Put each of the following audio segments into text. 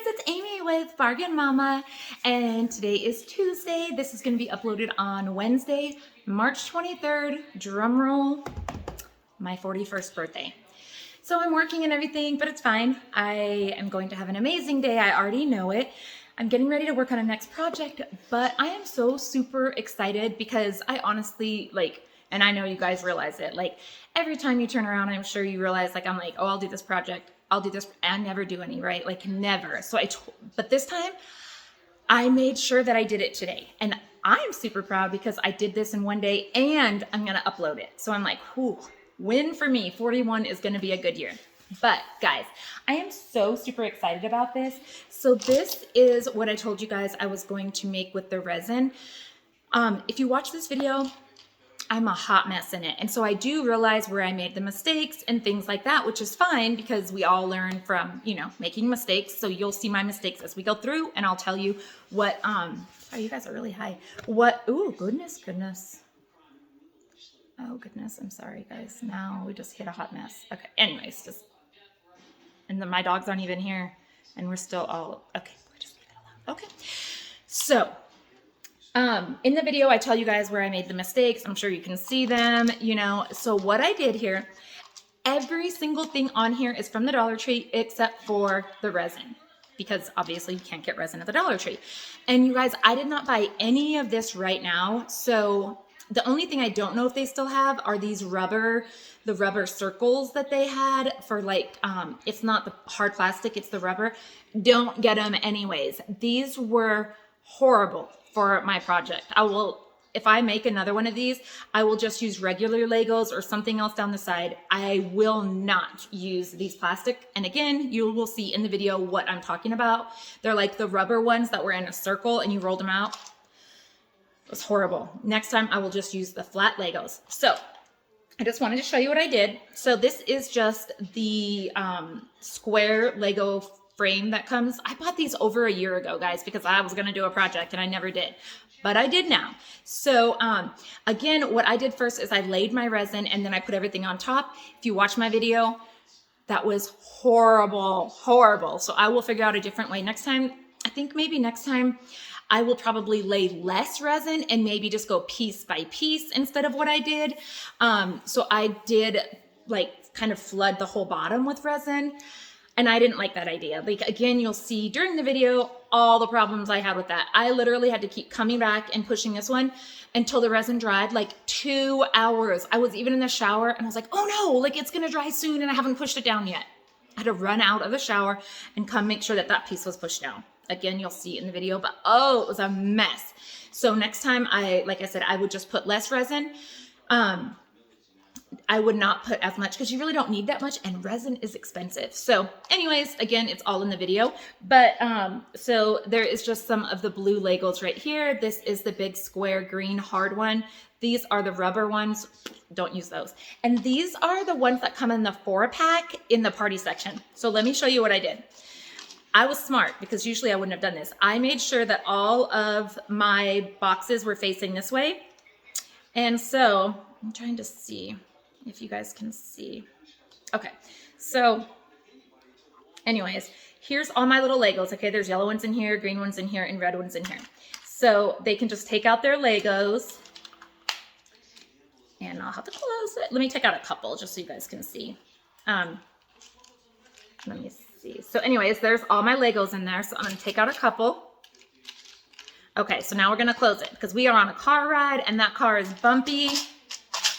it's Amy with Bargain Mama, and today is Tuesday. This is going to be uploaded on Wednesday, March 23rd, drum roll, my 41st birthday. So I'm working and everything, but it's fine. I am going to have an amazing day. I already know it. I'm getting ready to work on a next project, but I am so super excited because I honestly, and I know you guys realize it, every time you turn around, I'm sure you realize, I'm like, oh, I'll do this project. I'll do this. I never do any, right? Never. So but this time I made sure that I did it today. And I'm super proud because I did this in one day and I'm going to upload it. So I'm like, whew, win for me. 41 is going to be a good year. But guys, I am so super excited about this. So this is what I told you guys I was going to make with the resin. If you watch this video, I'm a hot mess in it. And so I do realize where I made the mistakes and things like that, which is fine because we all learn from, making mistakes. So you'll see my mistakes as we go through and I'll tell you what, oh, you guys are really high. Oh, goodness. Oh, goodness. I'm sorry, guys. Now we just hit a hot mess. Okay. Anyways, and then my dogs aren't even here and we're still all, okay. We're just leave it alone. Okay. So, in the video, I tell you guys where I made the mistakes. I'm sure you can see them, So what I did here, every single thing on here is from the Dollar Tree except for the resin, because obviously you can't get resin at the Dollar Tree. And you guys, I did not buy any of this right now. So the only thing I don't know if they still have are these the rubber circles that they had for it's not the hard plastic, it's the rubber. Don't get them anyways. These were horrible for my project. If I make another one of these, I will just use regular Legos or something else down the side. I will not use these plastic. And again, you will see in the video what I'm talking about. They're like the rubber ones that were in a circle and you rolled them out. It was horrible. Next time I will just use the flat Legos. So I just wanted to show you what I did. So this is just the square Lego frame that comes. I bought these over a year ago, guys, because I was going to do a project and I never did, but I did now. So again, what I did first is I laid my resin and then I put everything on top. If you watch my video, that was horrible. So I will figure out a different way next time. I think maybe next time I will probably lay less resin and maybe just go piece by piece instead of what I did. So I did kind of flood the whole bottom with resin. And I didn't like that idea. Again, you'll see during the video all the problems I had with that. I literally had to keep coming back and pushing this one until the resin dried 2 hours. I was even in the shower and I was like, oh no, it's gonna dry soon and I haven't pushed it down yet. I had to run out of the shower and come make sure that piece was pushed down. Again, you'll see it in the video, but oh, it was a mess. So next time like I said, I would just put less resin. I would not put as much because you really don't need that much and resin is expensive. So anyways, again, it's all in the video. But so there is just some of the blue Legos right here. This is the big square green hard one. These are the rubber ones. Don't use those. And these are the ones that come in the 4-pack in the party section. So let me show you what I did. I was smart because usually I wouldn't have done this. I made sure that all of my boxes were facing this way. And so I'm trying to see if you guys can see. Okay, so anyways, here's all my little Legos. Okay, there's yellow ones in here, green ones in here, and red ones in here. So they can just take out their Legos. And I'll have to close it. Let me take out a couple just so you guys can see. Let me see. So anyways, there's all my Legos in there. So I'm gonna take out a couple. Okay, so now we're gonna close it because we are on a car ride and that car is bumpy.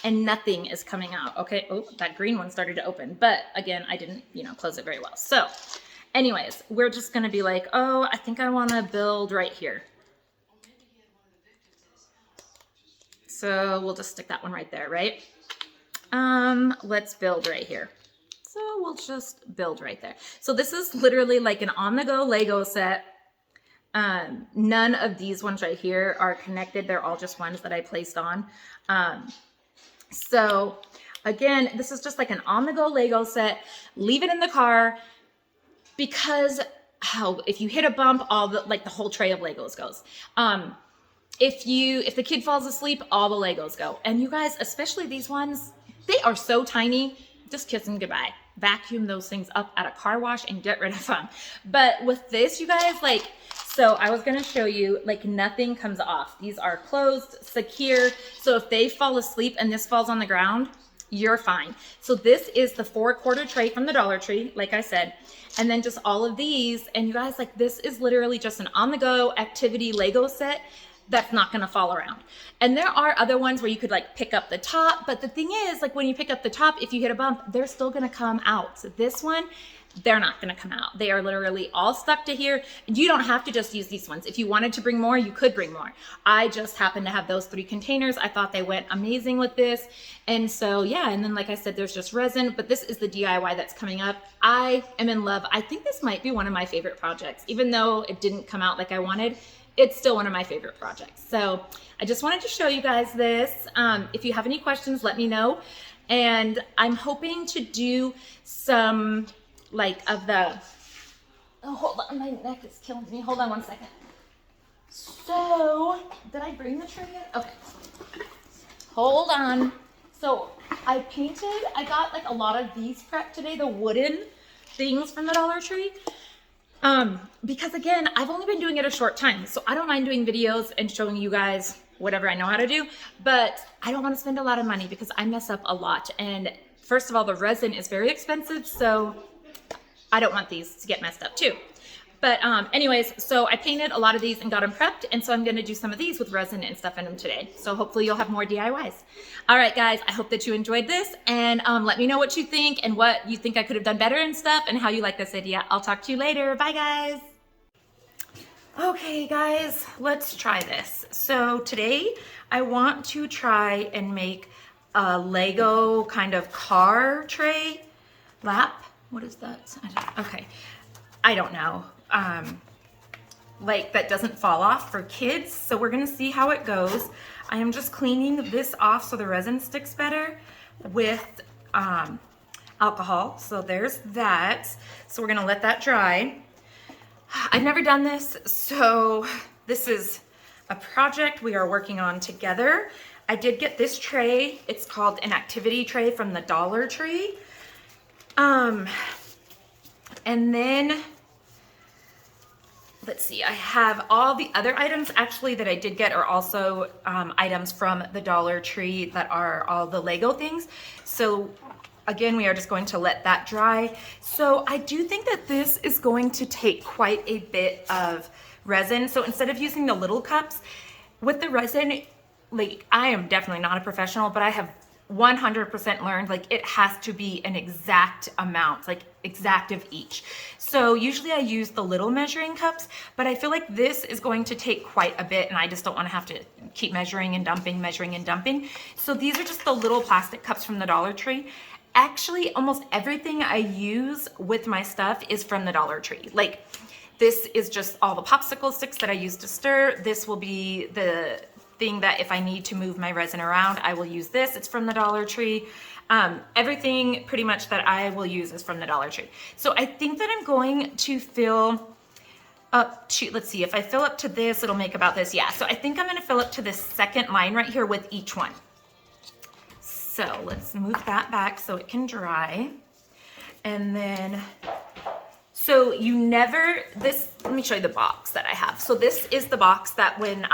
And nothing is coming out. Okay. Oh, that green one started to open, but again, I didn't, close it very well. So anyways, we're just going to be like, oh, I think I want to build right here. So we'll just stick that one right there, right? Let's build right here. So we'll just build right there. So this is literally like an on-the-go Lego set. None of these ones right here are connected. They're all just ones that I placed on. So again, this is just like an on-the-go Lego set. Leave it in the car because if you hit a bump, all the whole tray of Legos goes. If the kid falls asleep, all the Legos go. And you guys, especially these ones, they are so tiny. Just kiss them goodbye. vacuum those things up at a car wash and get rid of them. But with this, you guys, like, so I was gonna show you, like, nothing comes off. These are closed, secure. So if they fall asleep and this falls on the ground, you're fine. So this is the 4-quarter tray from the Dollar Tree, like I said. And then just all of these, and you guys, like, this is literally just an on-the-go activity Lego set that's not gonna fall around. And there are other ones where you could like pick up the top, but the thing is, like, when you pick up the top, if you hit a bump, they're still gonna come out. So this one, they're not gonna come out. They are literally all stuck to here. You don't have to just use these ones. If you wanted to bring more, you could bring more. I just happen to have those 3 containers. I thought they went amazing with this. And so, yeah, and then like I said, there's just resin, but this is the DIY that's coming up. I am in love. I think this might be one of my favorite projects, even though it didn't come out like I wanted. It's still one of my favorite projects. So I just wanted to show you guys this. If you have any questions, let me know. And I'm hoping to do some like of the, oh, hold on, my neck is killing me. Hold on one second. So, did I bring the tray yet? Okay. Hold on. So I got like a lot of these prepped today, the wooden things from the Dollar Tree. Because again, I've only been doing it a short time, so I don't mind doing videos and showing you guys whatever I know how to do, but I don't want to spend a lot of money because I mess up a lot. And first of all, the resin is very expensive, so I don't want these to get messed up too. But anyways, so I painted a lot of these and got them prepped, and so I'm going to do some of these with resin and stuff in them today. So hopefully you'll have more DIYs. All right, guys, I hope that you enjoyed this, and let me know what you think and what you think I could have done better and stuff, and how you like this idea. I'll talk to you later. Bye, guys. Okay, guys, let's try this. So today I want to try and make a Lego kind of car tray lap. What is that? Okay, I don't know. Like that doesn't fall off for kids. So we're gonna see how it goes. I am just cleaning this off so the resin sticks better with alcohol. So there's that. So we're gonna let that dry. I've never done this, so this is a project we are working on together. I did get this tray. It's called an activity tray from the Dollar Tree. And then let's see, I have all the other items actually that I did get are also items from the Dollar Tree that are all the Lego things. So again, we are just going to let that dry. So I do think that this is going to take quite a bit of resin. So instead of using the little cups, with the resin, like I am definitely not a professional, but I have 100% learned like it has to be an exact amount, like exact of each. So usually I use the little measuring cups, but I feel like this is going to take quite a bit and I just don't want to have to keep measuring and dumping, measuring and dumping. So these are just the little plastic cups from the Dollar Tree. Actually, almost everything I use with my stuff is from the Dollar Tree. Like this is just all the popsicle sticks that I use to stir. This will be the thing that if I need to move my resin around, I will use this. It's from the Dollar Tree. Everything pretty much that I will use is from the Dollar Tree. So I think that I'm going to fill up to, let's see, if I fill up to this, it'll make about this. Yeah, so I think I'm gonna fill up to this second line right here with each one. So let's move that back so it can dry. And then, so you never, this, let me show you the box that I have. So this is the box that when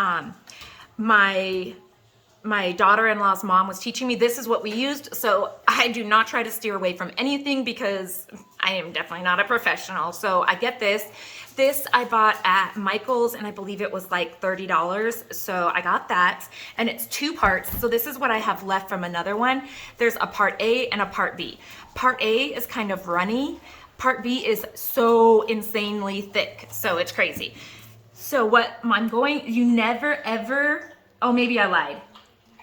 my daughter-in-law's mom was teaching me, this is what we used. So I do not try to steer away from anything because I am definitely not a professional. So I get this. This I bought at Michael's and I believe it was like $30. So I got that and it's 2 parts. So this is what I have left from another one. There's a part A and a part B. Part A is kind of runny. Part B is so insanely thick. So it's crazy. So what I'm going, you never ever, oh, maybe I lied.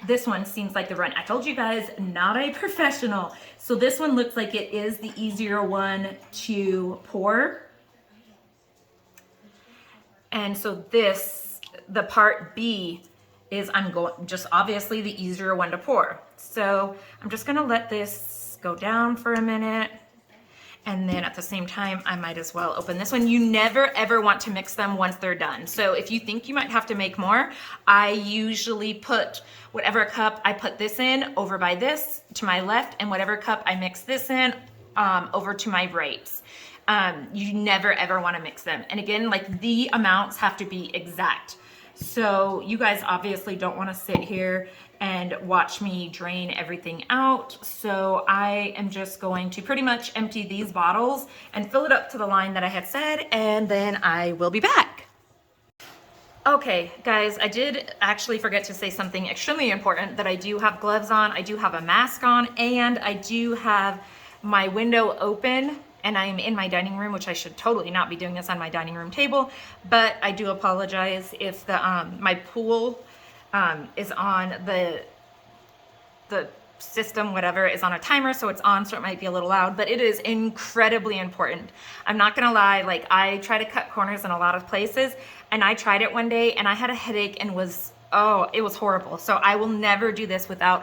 This one seems like the run. I told you guys, not a professional. So this one looks like it is the easier one to pour. And so this, the part B is just obviously the easier one to pour. So I'm just gonna let this go down for a minute. And then at the same time, I might as well open this one. You never ever want to mix them once they're done. So if you think you might have to make more, I usually put whatever cup I put this in over by this to my left, and whatever cup I mix this in over to my rights. You never ever want to mix them. And again, like the amounts have to be exact. So you guys obviously don't want to sit here and watch me drain everything out. So I am just going to pretty much empty these bottles and fill it up to the line that I had said, and then I will be back. Okay, guys, I did actually forget to say something extremely important, that I do have gloves on, I do have a mask on, and I do have my window open, and I'm in my dining room, which I should totally not be doing this on my dining room table, but I do apologize if the my pool is on the system, whatever, is on a timer, so it's on, so it might be a little loud, but it is incredibly important. I'm not gonna lie, like I try to cut corners in a lot of places, and I tried it one day and I had a headache and it was horrible. So I will never do this without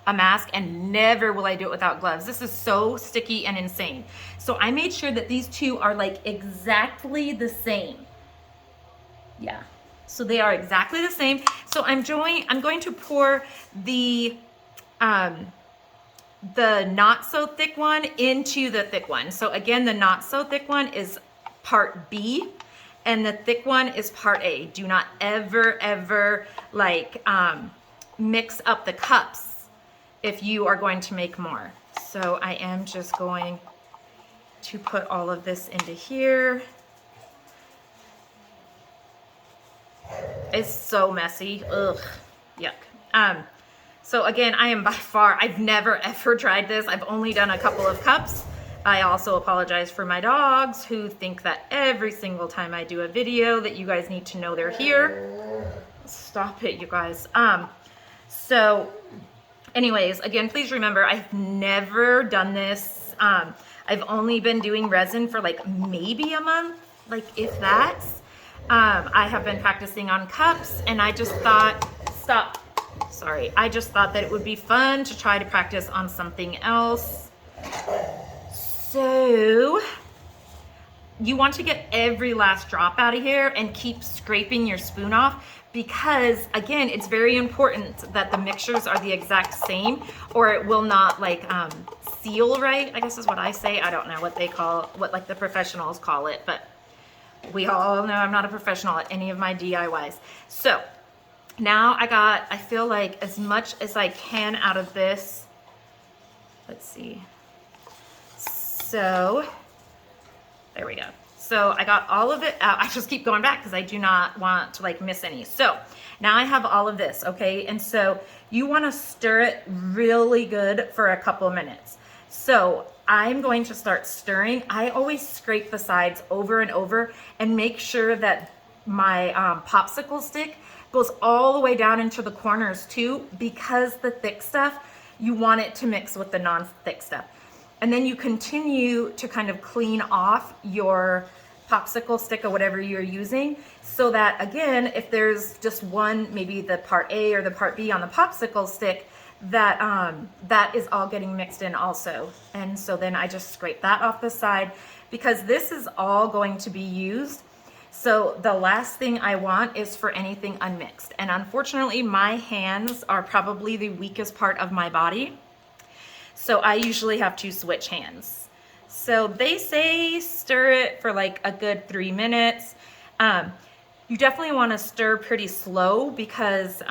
a mask, and never will I do it without gloves. This is so sticky and insane. So I made sure that these two are like exactly the same. Yeah, so they are exactly the same. So I'm going to pour the not so thick one into the thick one. So again, the not so thick one is part B, and the thick one is part A. Do not ever like mix up the cups if you are going to make more. So I am just going to put all of this into here. It's so messy. Ugh, yuck. So again, I've never ever tried this. I've only done a couple of cups. I also apologize for my dogs who think that every single time I do a video that you guys need to know they're here. Stop it, you guys. So anyways, again, please remember, I've never done this. I've only been doing resin for like maybe a month, like if that. I have been practicing on cups, and I just thought, I just thought that it would be fun to try to practice on something else. So you want to get every last drop out of here and keep scraping your spoon off, because again, it's very important that the mixtures are the exact same, or it will not like seal right, I guess is what I say. I don't know what they call, what like the professionals call it, but we all know I'm not a professional at any of my DIYs. So now I feel like as much as I can out of this. Let's see. So there we go. So I got all of it out. I just keep going back because I do not want to like miss any. So now I have all of this, okay? And so you want to stir it really good for a couple of minutes. So I'm going to start stirring. I always scrape the sides over and over and make sure that my popsicle stick goes all the way down into the corners too, because the thick stuff, you want it to mix with the non-thick stuff. And then you continue to kind of clean off your popsicle stick or whatever you're using, so that again, if there's just one, maybe the part A or the part B on the popsicle stick, that that is all getting mixed in also. And so then I just scrape that off the side, because this is all going to be used. So the last thing I want is for anything unmixed. And unfortunately, my hands are probably the weakest part of my body. So I usually have to switch hands. So they say stir it for like a good 3 minutes. You definitely want to stir pretty slow, because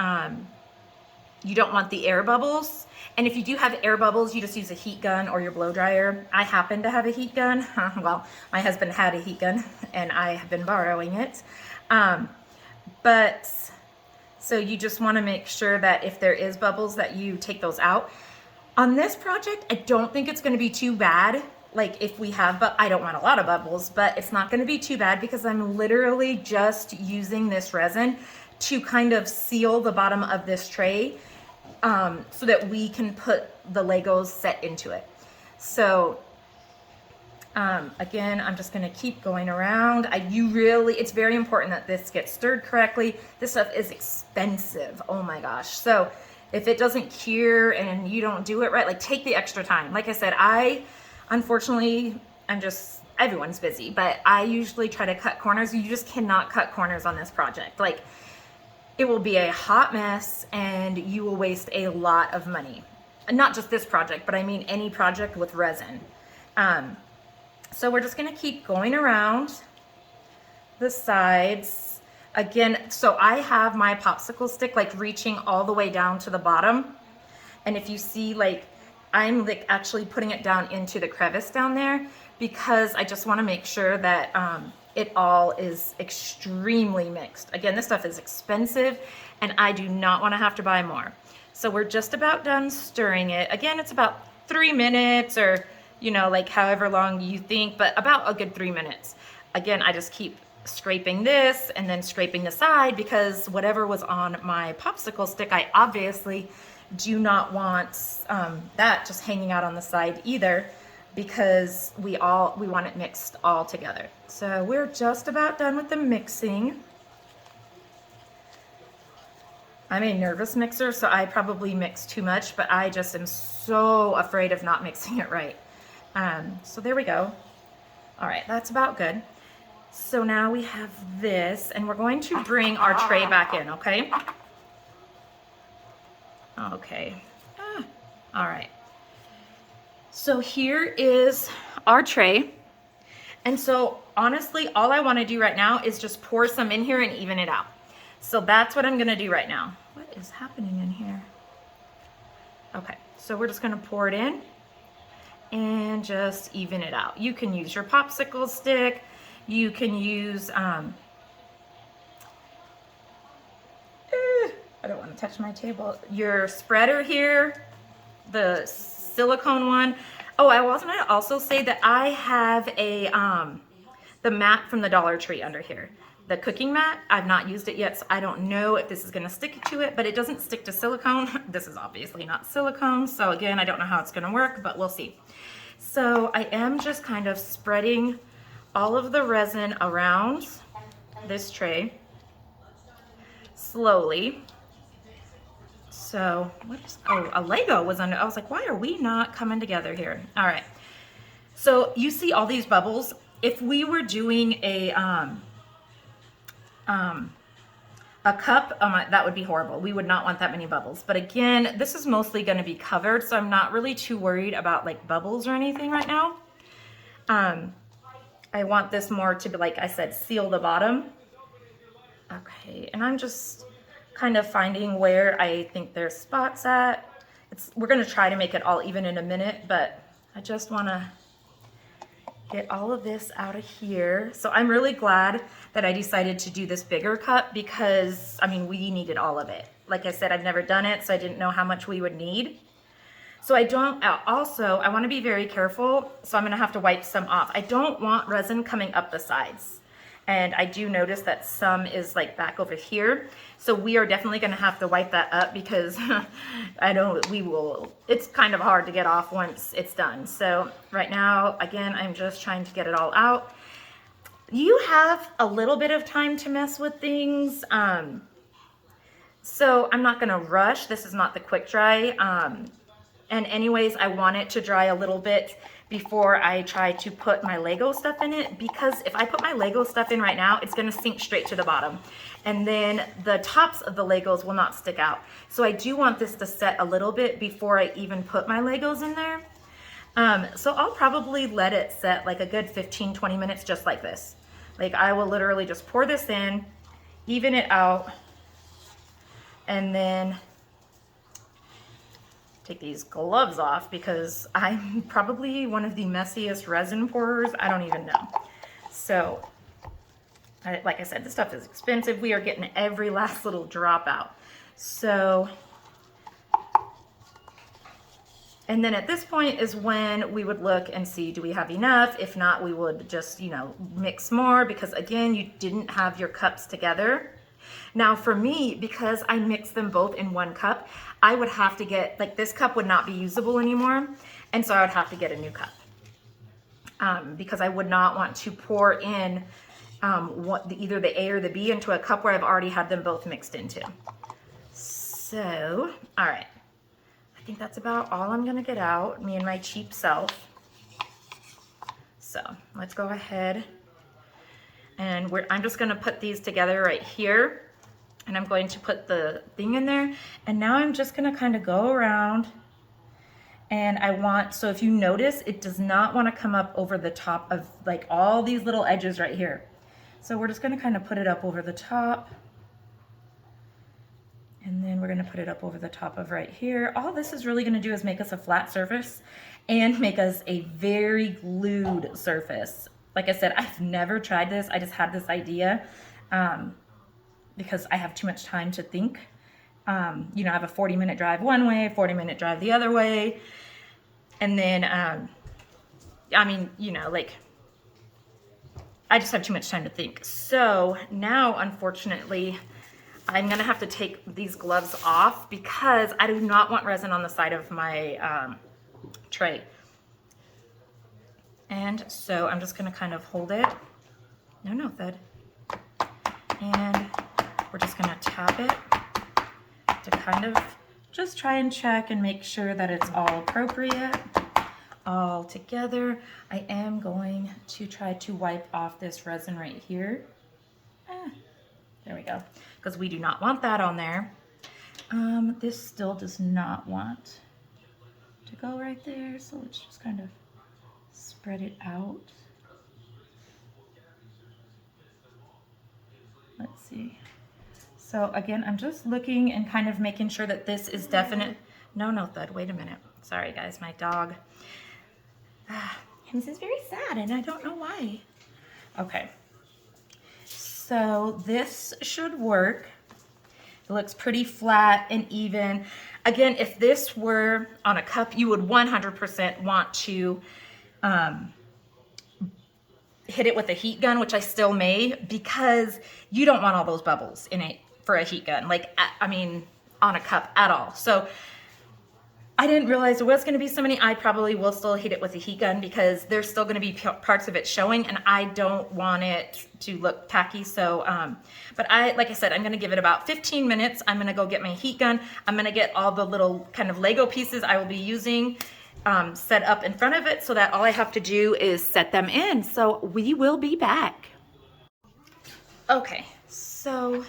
you don't want the air bubbles. And if you do have air bubbles, you just use a heat gun or your blow dryer. I happen to have a heat gun. Well, my husband had a heat gun and I have been borrowing it. But so you just want to make sure that if there is bubbles that you take those out. On this project, I don't think it's going to be too bad. Like if we have, but I don't want a lot of bubbles, but it's not going to be too bad, because I'm literally just using this resin to kind of seal the bottom of this tray, so that we can put the Legos set into it. So again, I'm just going to keep going around. It's very important that this gets stirred correctly. This stuff is expensive. Oh my gosh. So if it doesn't cure and you don't do it right, like take the extra time. Like I said, unfortunately, everyone's busy, but I usually try to cut corners. You just cannot cut corners on this project. Like, it will be a hot mess and you will waste a lot of money. Not just this project, but I mean any project with resin. So we're just gonna keep going around the sides. Again, so I have my popsicle stick like reaching all the way down to the bottom. And if you see, like, I'm like actually putting it down into the crevice down there because I just wanna make sure that it all is extremely mixed. Again, this stuff is expensive and I do not wanna have to buy more. So we're just about done stirring it. Again, it's about 3 minutes or, you know, like however long you think, but about a good 3 minutes. Again, I just keep scraping this and then scraping the side because whatever was on my popsicle stick, I obviously do not want that just hanging out on the side either because we want it mixed all together. So we're just about done with the mixing. I'm a nervous mixer, so I probably mix too much, but I just am so afraid of not mixing it right. So there we go. All right, that's about good. So now we have this, and we're going to bring our tray back in, okay? Okay. All right. So here is our tray. And so honestly, all I want to do right now is just pour some in here and even it out. So that's what I'm going to do right now. What is happening in here? Okay, so we're just going to pour it in and just even it out. You can use your popsicle stick. You can use, I don't want to touch my table. Your spreader here, the silicone one. Oh, I was going to also say that I have a, the mat from the Dollar Tree under here. The cooking mat, I've not used it yet, so I don't know if this is going to stick to it, but it doesn't stick to silicone. This is obviously not silicone, so again, I don't know how it's going to work, but we'll see. So I am just kind of spreading all of the resin around this tray slowly. So what is, oh, a Lego was under, I was like, why are we not coming together here? All right. So you see all these bubbles. If we were doing a cup, that would be horrible. We would not want that many bubbles. But again, this is mostly going to be covered, so I'm not really too worried about like bubbles or anything right now. I want this more to be, like I said, seal the bottom. Okay, and I'm just kind of finding where I think there's spots at. We're going to try to make it all even in a minute, but I just want to get all of this out of here. So I'm really glad that I decided to do this bigger cup because, I mean, we needed all of it. Like I said, I've never done it, so I didn't know how much we would need. So I don't, also, I want to be very careful, so I'm going to have to wipe some off. I don't want resin coming up the sides. And I do notice that some is like back over here. So we are definitely going to have to wipe that up because it's kind of hard to get off once it's done. So right now, again, I'm just trying to get it all out. You have a little bit of time to mess with things. So I'm not going to rush. This is not the quick dry. And anyways, I want it to dry a little bit before I try to put my Lego stuff in it, because if I put my Lego stuff in right now, it's gonna sink straight to the bottom. And then the tops of the Legos will not stick out. So I do want this to set a little bit before I even put my Legos in there. So I'll probably let it set like a good 15-20 minutes just like this. Like I will literally just pour this in, even it out, and then take these gloves off because I'm probably one of the messiest resin pourers. I don't even know. So, like I said, this stuff is expensive. We are getting every last little drop out. So, and then at this point is when we would look and see, do we have enough? If not, we would just, mix more because again, you didn't have your cups together. Now for me, because I mixed them both in one cup, I would have to get, like this cup would not be usable anymore. And so I would have to get a new cup because I would not want to pour in either the A or the B into a cup where I've already had them both mixed into. So, all right. I think that's about all I'm gonna get out, me and my cheap self. So let's go ahead and I'm just gonna put these together right here. And I'm going to put the thing in there. And now I'm just gonna kind of go around And I want, so if you notice, it does not want to come up over the top of like all these little edges right here. So we're just going to kind of put it up over the top. And then we're going to put it up over the top of right here. All this is really going to do is make us a flat surface and make us a very glued surface. Like I said, I've never tried this. I just had this idea because I have too much time to think. You know, I have a 40-minute drive one way, 40-minute drive the other way. And then, I mean, you know, like, I just have too much time to think. So now, unfortunately, I'm gonna have to take these gloves off because I do not want resin on the side of my tray. And so I'm just gonna kind of hold it. No, Thud. And we're just gonna tap it to kind of just try and check and make sure that it's all appropriate, all together. I am going to try to wipe off this resin right here. There we go, because we do not want that on there. This still does not want to go right there, so let's just kind of spread it out. Let's see. So again, I'm just looking and kind of making sure that this is definite. No, Thud, wait a minute. Sorry guys, my dog. He's very sad and I don't know why. Okay. So this should work. It looks pretty flat and even. Again, if this were on a cup, you would 100% want to hit it with a heat gun, which I still may, because you don't want all those bubbles in it for a heat gun, like, I mean, on a cup at all. So I didn't realize there was going to be so many. I probably will still hit it with a heat gun because there's still going to be parts of it showing and I don't want it to look tacky. So, but like I said, I'm going to give it about 15 minutes. I'm going to go get my heat gun. I'm going to get all the little kind of Lego pieces I will be using set up in front of it so that all I have to do is set them in. So we will be back. Okay, so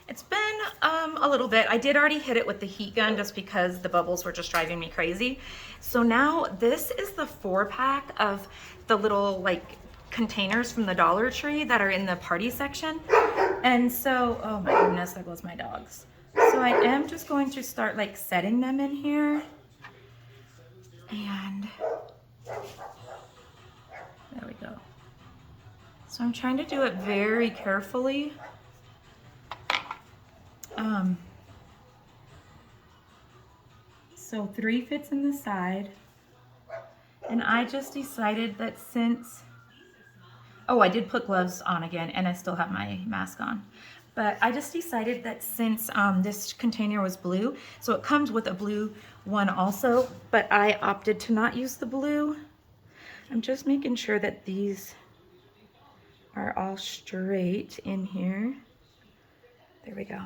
it's been a little bit. I did already hit it with the heat gun just because the bubbles were just driving me crazy. So now this is the 4-pack of the little like containers from the Dollar Tree that are in the party section. And so, oh my goodness, there goes my dogs. So I am just going to start like setting them in here. And there we go. So I'm trying to do it very carefully. So 3 fits in the side. And I just decided that since, oh, I did put gloves on again and I still have my mask on. But I just decided that since this container was blue, so it comes with a blue one also, but I opted to not use the blue. I'm just making sure that these are all straight in here. There we go.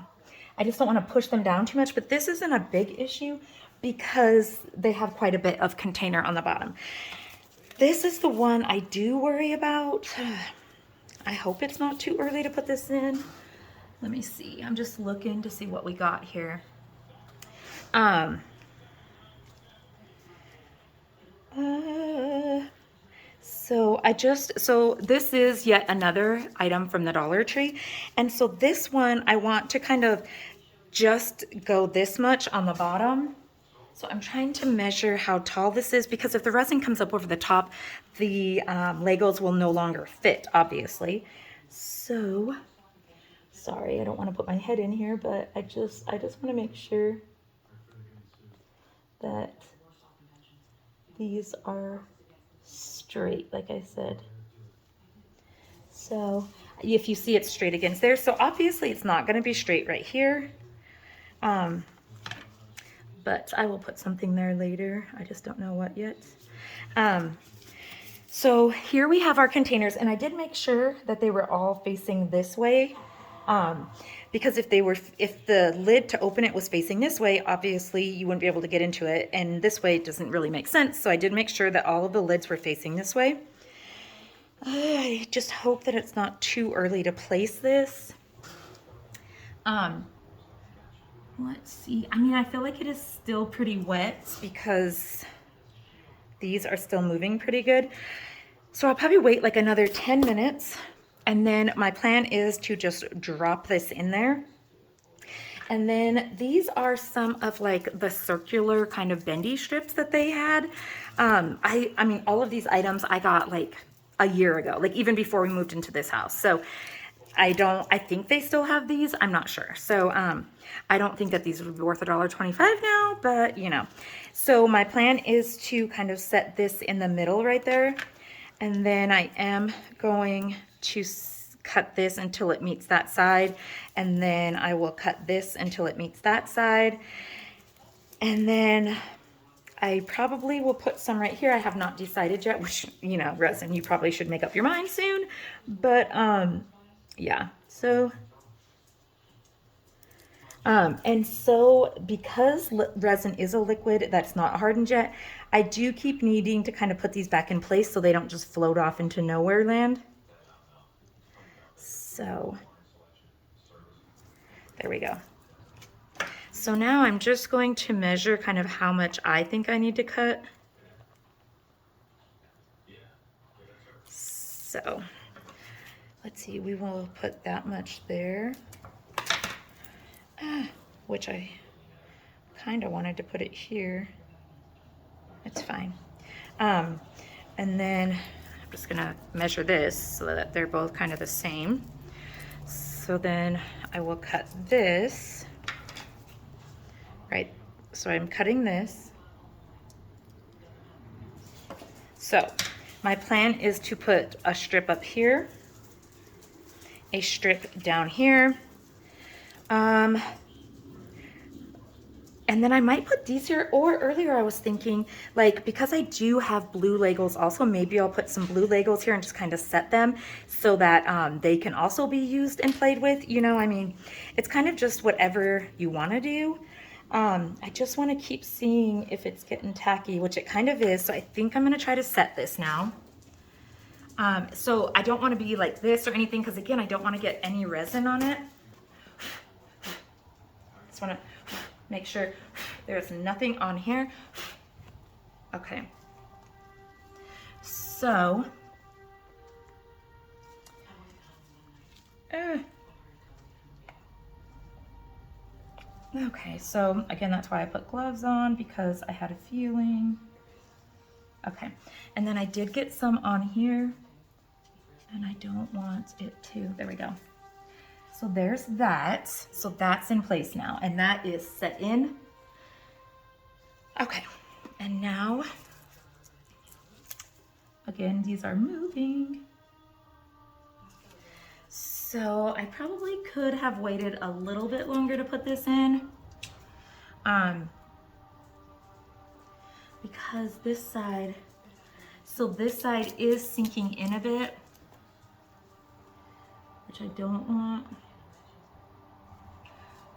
I just don't want to push them down too much, but this isn't a big issue because they have quite a bit of container on the bottom. This is the one I do worry about. I hope it's not too early to put this in. Let me see. I'm just looking to see what we got here. So this is yet another item from the Dollar Tree. And so this one, I want to kind of just go this much on the bottom. So I'm trying to measure how tall this is because if the resin comes up over the top, the Legos will no longer fit, obviously. So, sorry, I don't want to put my head in here, but I just want to make sure that these are straight, like I said. So if you see it straight against there, so obviously it's not going to be straight right here. But I will put something there later. I just don't know what yet. So here we have our containers, and I did make sure that they were all facing this way. Because if the lid to open it was facing this way, obviously you wouldn't be able to get into it, and this way it doesn't really make sense. So I did make sure that all of the lids were facing this way. I just hope that it's not too early to place this. Let's see. I mean, I feel like it is still pretty wet because these are still moving pretty good. So I'll probably wait like another 10 minutes. And then my plan is to just drop this in there. And then these are some of like the circular kind of bendy strips that they had. I mean, all of these items I got like a year ago, like even before we moved into this house. So I think they still have these. I'm not sure. So I don't think that these would be worth $1.25 now, but you know. So my plan is to kind of set this in the middle right there. And then I am going to cut this until it meets that side. And then I will cut this until it meets that side. And then I probably will put some right here. I have not decided yet, which, you know, resin, you probably should make up your mind soon. But yeah, so and so because resin is a liquid that's not hardened yet, I do keep needing to kind of put these back in place so they don't just float off into nowhere land. So there we go. So now I'm just going to measure kind of how much I think I need to cut. So let's see, we will put that much there, which I kind of wanted to put it here. It's fine. And then I'm just gonna measure this so that they're both kind of the same. So then I will cut this, right? So I'm cutting this. So my plan is to put a strip up here, a strip down here, and then I might put these here, or earlier I was thinking, like, because I do have blue Legos also, maybe I'll put some blue Legos here and just kind of set them so that they can also be used and played with, you know, I mean, it's kind of just whatever you want to do. I just want to keep seeing if it's getting tacky, which it kind of is, so I think I'm going to try to set this now. So I don't want to be like this or anything, because again, I don't want to get any resin on it. Just want to make sure there's nothing on here. Okay. So, okay, so again, that's why I put gloves on, because I had a feeling. Okay, and then I did get some on here, and I don't want it to, there we go. So there's that. So that's in place now, and that is set in. Okay, and now, again, these are moving. So I probably could have waited a little bit longer to put this in. Because this side, so this side is sinking in a bit, which I don't want.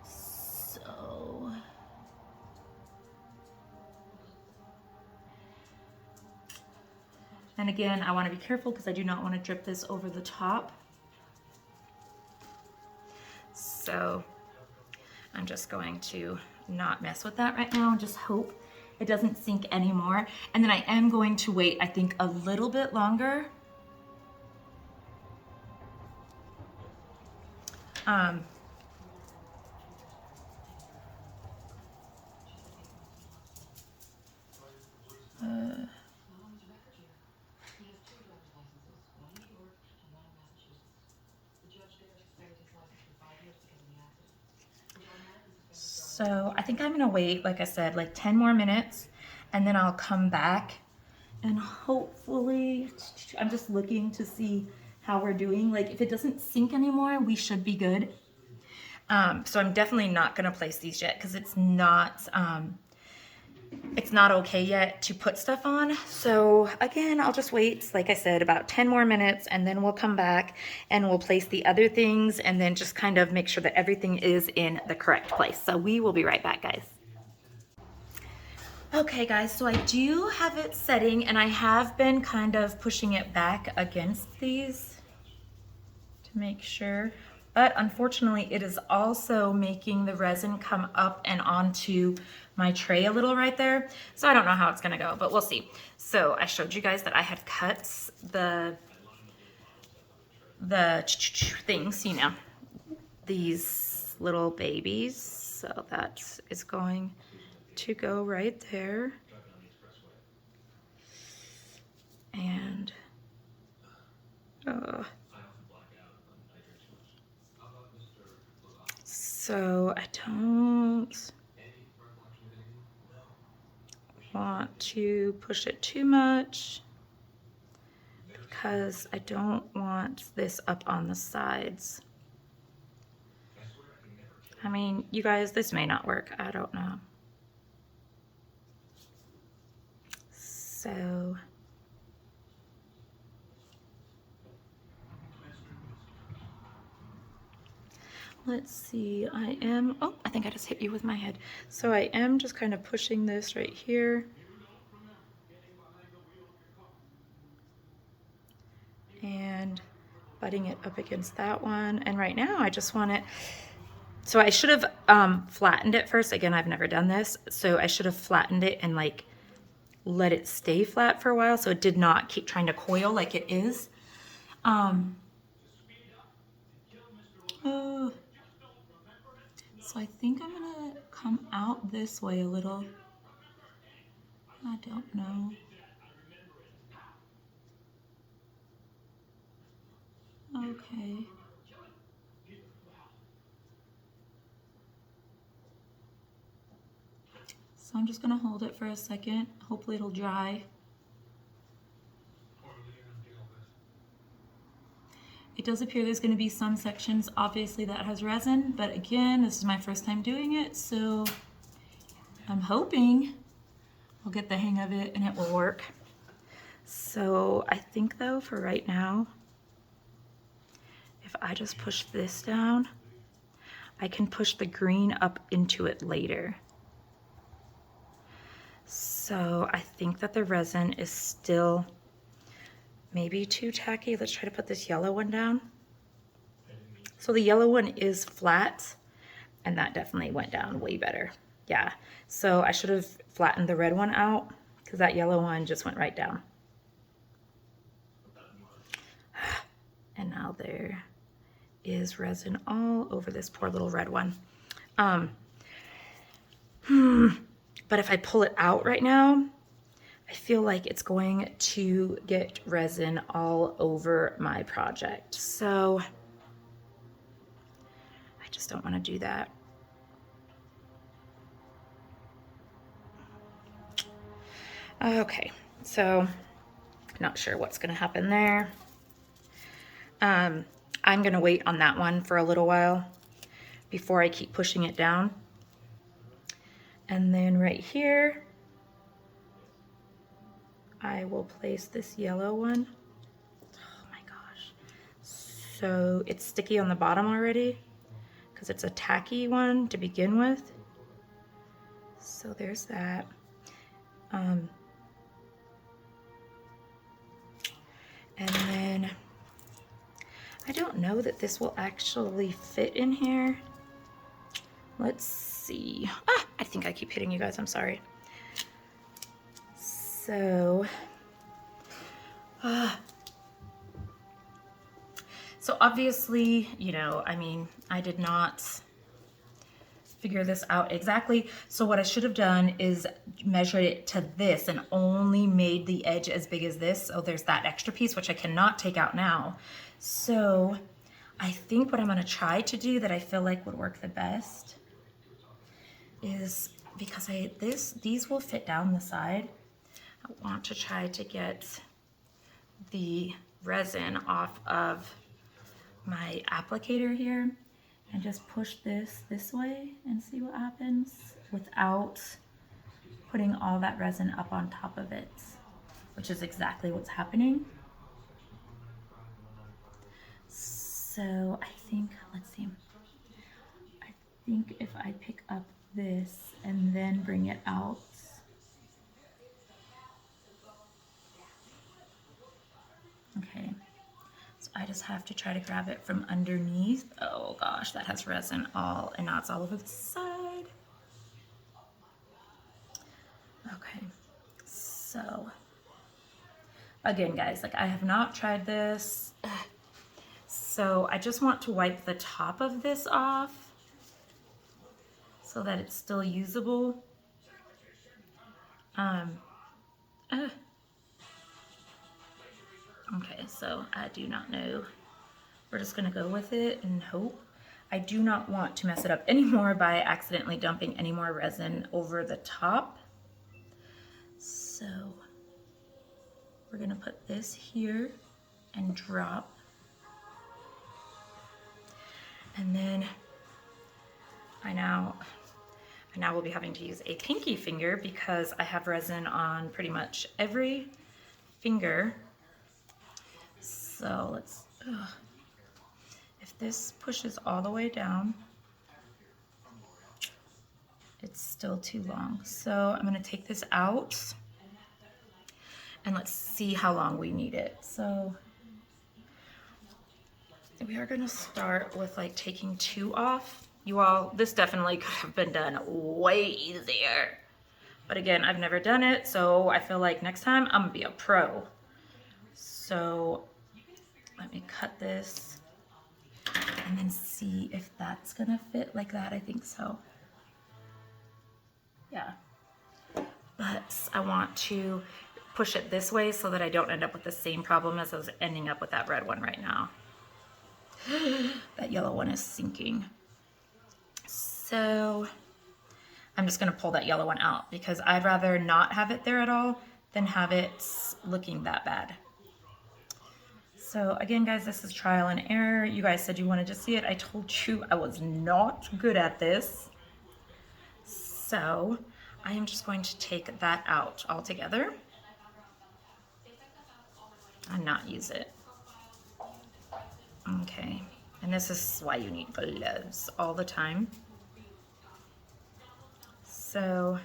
So, and again, I want to be careful because I do not want to drip this over the top. So I'm just going to not mess with that right now and just hope it doesn't sink anymore. And then I am going to wait, I think, a little bit longer. So I think I'm gonna wait, like I said, like 10 more minutes, and then I'll come back and hopefully, I'm just looking to see how we're doing. Like if it doesn't sink anymore, we should be good. So I'm definitely not gonna place these yet because it's not okay yet to put stuff on. So again, I'll just wait, like I said, about 10 more minutes, and then we'll come back and we'll place the other things and then just kind of make sure that everything is in the correct place. So we will be right back, guys. Okay guys, so I do have it setting, and I have been kind of pushing it back against these to make sure, but unfortunately it is also making the resin come up and onto my tray a little right there. So I don't know how it's gonna go, but we'll see. So I showed you guys that I had cut the things, you know, these little babies. So that is going to go right there. And so I don't want to push it too much because I don't want this up on the sides. I mean, you guys, this may not work. I don't know. So let's see, oh, I think I just hit you with my head. So I am just kind of pushing this right here. And butting it up against that one. And right now I just want it, so I should have flattened it first. Again, I've never done this. So I should have flattened it and like let it stay flat for a while so it did not keep trying to coil like it is. So I think I'm gonna come out this way a little. I don't know. Okay. So I'm just gonna hold it for a second. Hopefully it'll dry. It does appear there's going to be some sections, obviously, that has resin, but again, this is my first time doing it, so I'm hoping I'll get the hang of it and it will work. So I think though, for right now, if I just push this down, I can push the green up into it later. So I think that the resin is still maybe too tacky. Let's try to put this yellow one down. So the yellow one is flat, and that definitely went down way better. Yeah, so I should have flattened the red one out because that yellow one just went right down. And now there is resin all over this poor little red one. But if I pull it out right now, I feel like it's going to get resin all over my project. So I just don't want to do that. Okay, so not sure what's going to happen there. I'm going to wait on that one for a little while before I keep pushing it down. And then right here, I will place this yellow one. Oh my gosh. So it's sticky on the bottom already because it's a tacky one to begin with. So there's that. And then I don't know that this will actually fit in here. Let's see. I think I keep hitting you guys, I'm sorry. So obviously, you know, I mean, I did not figure this out exactly. So what I should have done is measured it to this and only made the edge as big as this. So there's that extra piece, which I cannot take out now. So I think what I'm gonna try to do that I feel like would work the best is, because these will fit down the side, I want to try to get the resin off of my applicator here and just push this way and see what happens without putting all that resin up on top of it, which is exactly what's happening. So I think, let's see, I think if I pick up this and then bring it out, okay, so I just have to try to grab it from underneath. Oh gosh, that has resin all, and now it's all over the side. Okay, so again, guys, like I have not tried this. So I just want to wipe the top of this off so that it's still usable. Okay, so I do not know. We're just gonna go with it and hope. I do not want to mess it up anymore by accidentally dumping any more resin over the top. So we're gonna put this here and drop. And then I now will be having to use a pinky finger because I have resin on pretty much every finger. So let's, if this pushes all the way down, it's still too long. So I'm gonna take this out and let's see how long we need it. So we are gonna start with like taking 2 off. You all, this definitely could have been done way easier. But again, I've never done it, so I feel like next time I'm gonna be a pro. So let me cut this and then see if that's gonna fit like that. I think so. Yeah. But I want to push it this way so that I don't end up with the same problem as I was ending up with that red one right now. That yellow one is sinking. So I'm just gonna pull that yellow one out because I'd rather not have it there at all than have it looking that bad. So again, guys, this is trial and error. You guys said you wanted to see it. I told you I was not good at this. So I am just going to take that out altogether and not use it. Okay, and this is why you need gloves all the time. So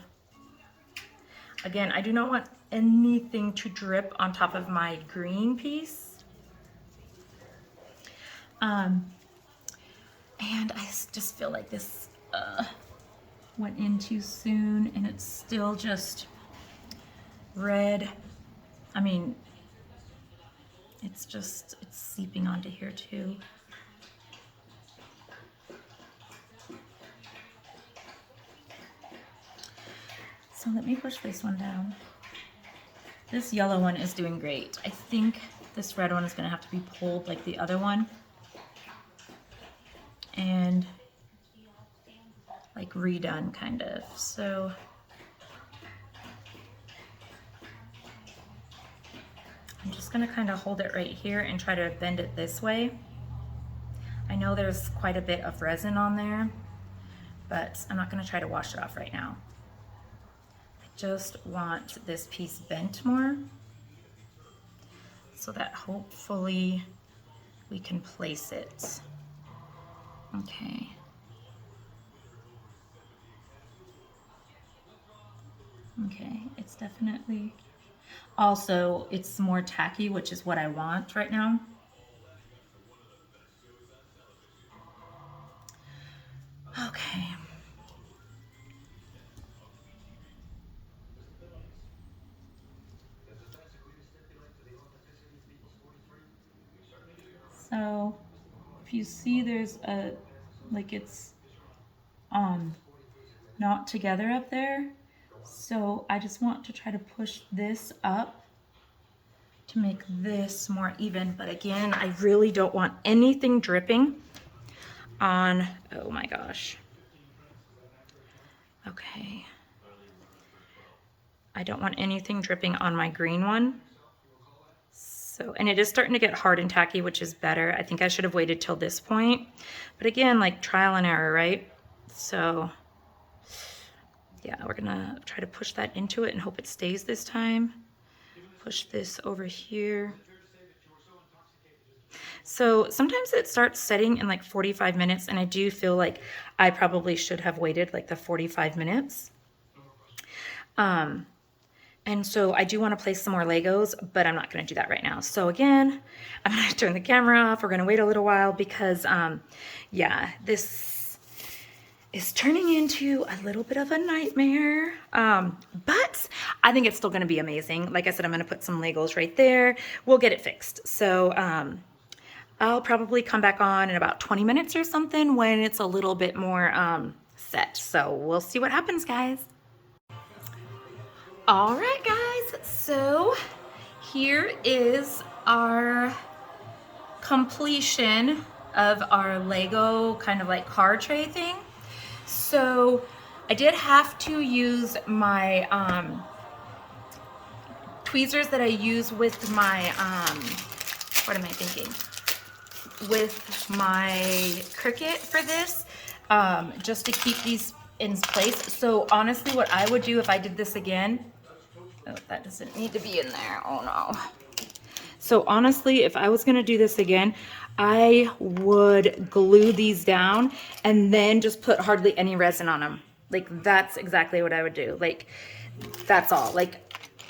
again, I do not want anything to drip on top of my green piece. And I just feel like this went in too soon and it's still just red. I mean, it's seeping onto here too. So let me push this one down. This yellow one is doing great. I think this red one is gonna have to be pulled like the other one and like redone kind of. So I'm just gonna kind of hold it right here and try to bend it this way. I know there's quite a bit of resin on there, but I'm not gonna try to wash it off right now. I just want this piece bent more so that hopefully we can place it. Okay. Okay, it's definitely, also it's more tacky, which is what I want right now. Okay. So if you see there's a, like it's not together up there. So I just want to try to push this up to make this more even. But again, I really don't want anything dripping on, oh my gosh. Okay. I don't want anything dripping on my green one. So, and it is starting to get hard and tacky, which is better. I think I should have waited till this point. But again, like trial and error, right? So yeah, we're gonna try to push that into it and hope it stays this time. Push this over here. So sometimes it starts setting in like 45 minutes, and I do feel like I probably should have waited like the 45 minutes. And And so I do want to place some more Legos, but I'm not going to do that right now. So again, I'm going to turn the camera off. We're going to wait a little while because, yeah, this is turning into a little bit of a nightmare. But I think it's still going to be amazing. Like I said, I'm going to put some Legos right there. We'll get it fixed. So I'll probably come back on in about 20 minutes or something when it's a little bit more set. So we'll see what happens, guys. All right, guys, so here is our completion of our Lego kind of like car tray thing. So I did have to use my tweezers that I use with my, what am I thinking? With my Cricut for this, just to keep these in place. So honestly, what I would do if I did this again, oh, that doesn't need to be in there. Oh no. So honestly, if I was gonna do this again, I would glue these down and then just put hardly any resin on them. Like that's exactly what I would do. Like that's all. Like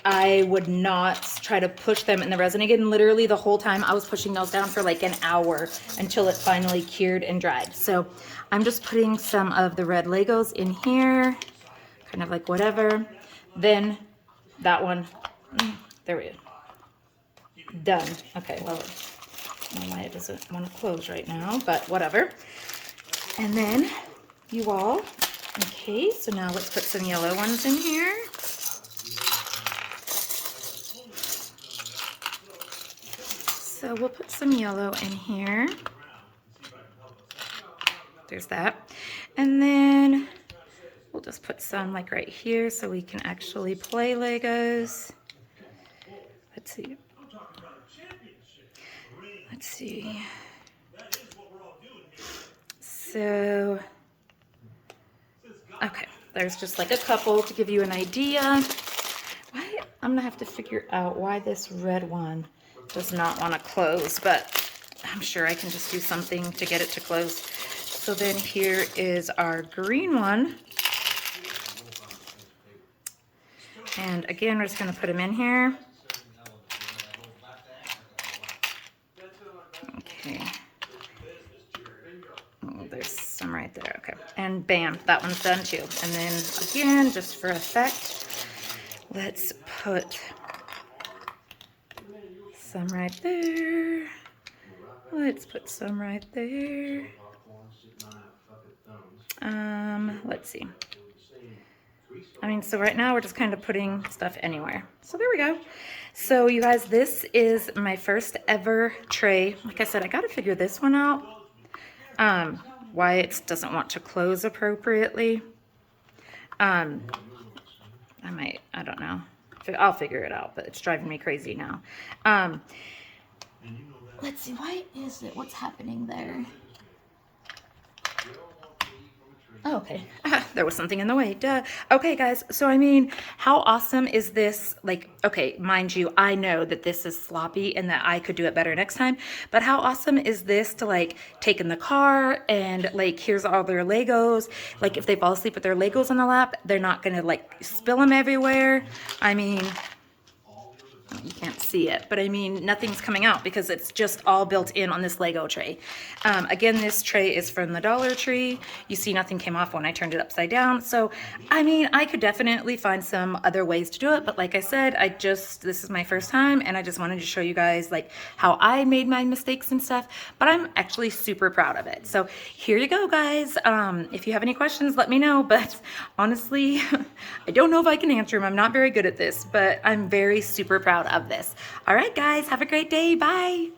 I would not try to push them in the resin again. Literally the whole time I was pushing those down for like an hour until it finally cured and dried. So I'm just putting some of the red Legos in here, kind of like whatever. Then that one, there we go. Done. Okay, well, I don't know why it doesn't want to close right now, but whatever. And then you all, okay, so now let's put some yellow ones in here. So we'll put some yellow in here. There's that. And then we'll just put some like right here so we can actually play Legos. Let's see. Let's see. So, okay, there's just like a couple to give you an idea. Why, I'm gonna have to figure out why this red one does not want to close, but I'm sure I can just do something to get it to close. So then here is our green one. And again, we're just gonna put them in here. Okay. Oh, there's some right there. Okay. And bam, that one's done too. And then again, just for effect, let's put some right there. Let's put some right there. Let's see. I mean, so right now we're just kind of putting stuff anywhere. So there we go. So you guys, this is my first ever tray. Like I said, I got to figure this one out. Why it doesn't want to close appropriately. I don't know. I'll figure it out, but it's driving me crazy now. Let's see, why is it? What's happening there? Oh, okay. There was something in the way. Duh. Okay, guys. So, I mean, how awesome is this? Like, okay, mind you, I know that this is sloppy and that I could do it better next time. But how awesome is this to, like, take in the car and, like, here's all their Legos. Like, if they fall asleep with their Legos on the lap, they're not going to, like, spill them everywhere. I mean, you can't see it, but I mean, nothing's coming out because it's just all built in on this Lego tray. Again, this tray is from the Dollar Tree. You see nothing came off when I turned it upside down. So, I mean, I could definitely find some other ways to do it, but like I said, this is my first time and I just wanted to show you guys like how I made my mistakes and stuff, but I'm actually super proud of it. So here you go, guys. If you have any questions, let me know, but honestly, I don't know if I can answer them. I'm not very good at this, but I'm very super proud of this. All right, guys, have a great day. Bye.